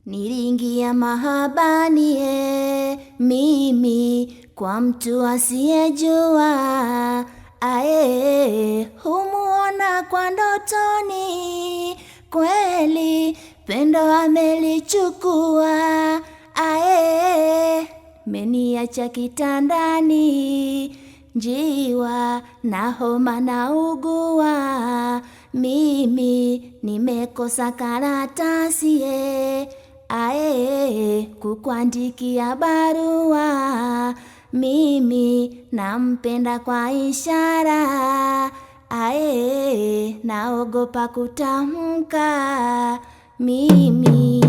Niliingia mahabani mimi kwa mtu asiyejua, humuona kwa ndotoni, kweli pendo amelichukua, meniacha kitandani, njiwa na homa naugua, mimi nimekosa karatasi kukuandikia barua, mimi nampenda kwa ishara, naogopa kutamka mimi.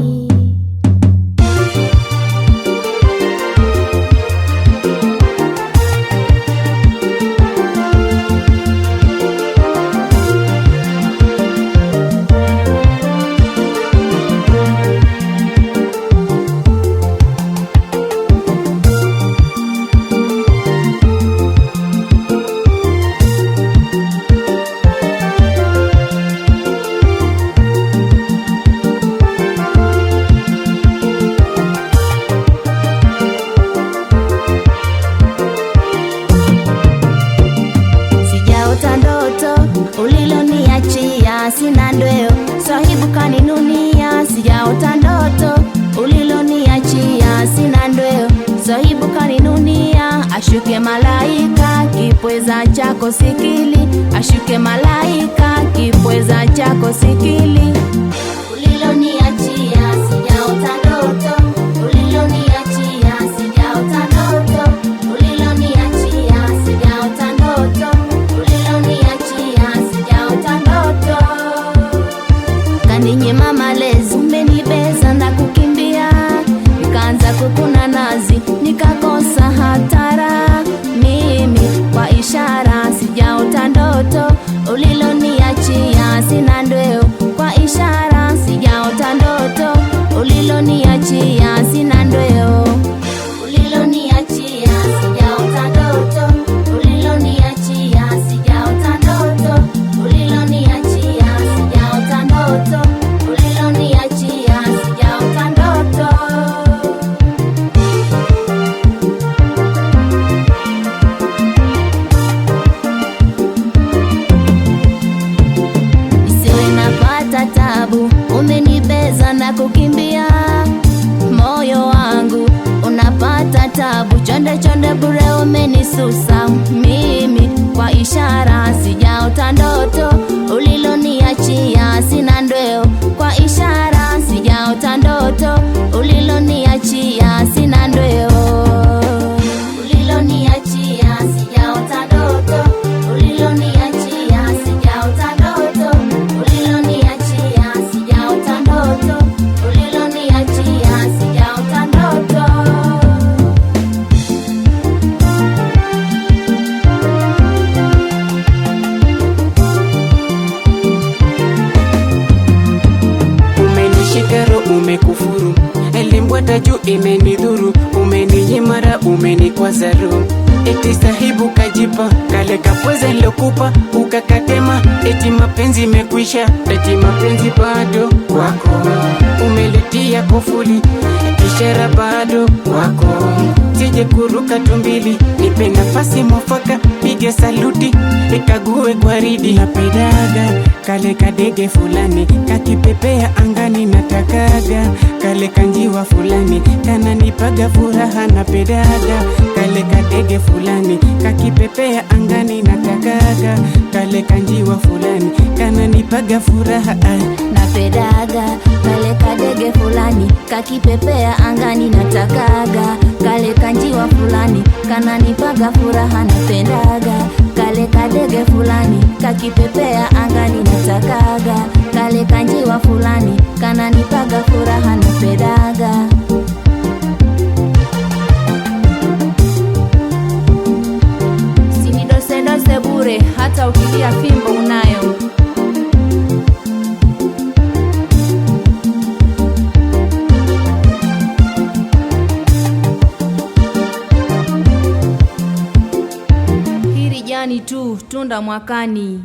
Uliloniachia sina ndoyo, sahibu kaninunia. Sijaota ndoto, uliloniachia sina ndoyo, sahibu kaninunia. Ashuke malaika, kipweza chako sikili, ashuke malaika, kipweza chako sikili. Uliloniachia sijaota ndoto, uliloniachia sijaota ndoto, uliloniachia sijaota ndoto, kaninyima malezi, umenibeza na kukimbia, nikaanza kukuna nazi, nikakosa hatara, mimi kwa ishara sijaota ndoto, uliloniachia sina ndoyo, kwa ishara sijaota ndoto, uliloniachia sina ndoyo, uliloniachia sijaota ndoto, uliloniachia sijaota ndoto, uliloniachia sijaota ndoto, uliloniachia sijaota ndoto. Isiwe napata tabu, umenibeza na kukimbia, moyo wangu unapata tabu, chonde chonde bure umenisusa, mimi kwa ishara sijaota ndoto, uliloniachia sina ndoyo, kwa ishara sijaota ndoto, uliloniachia sina ndoyo, uliloniachia sijaota ndoto, uliloniachia sijaota ndoto, uliloniachia sijaota ndoto, uliloniachia sijaota ndoto. Umenishikaro umekufuru, elimbwata juu imenidhuru, umeninyimara umenikwazaru, eti sahibu kajipa kale kapweza lokupa ukakatema, eti mapenzi mekwisha, eti mapenzi bado wako, umeletia kufuli ishara bado wako, sije kuruka tumbili, nipe nafasi mwafaka, pige saluti ikague gwaridi. Napedaga kale kadege fulani kakipepea angani, natakaga kale kanjiwa fulani kananipaga furaha. Napedaga kale kadege fulani kakipepea angani, natakaga kale kanjiwa fulani kananipaga furaha. Napedaga kale kadege fulani kakipepea angani, natakaga kale kanjiwa fulani kananipaga furaha. Napendaga kale kadege fulani kakipepea angani, natakaga kale kanjiwa fulani kananipaga furaha. Napendaga sinidose bure, hata ukilia fimbo unayo. Hili jani tu tunda mwakani.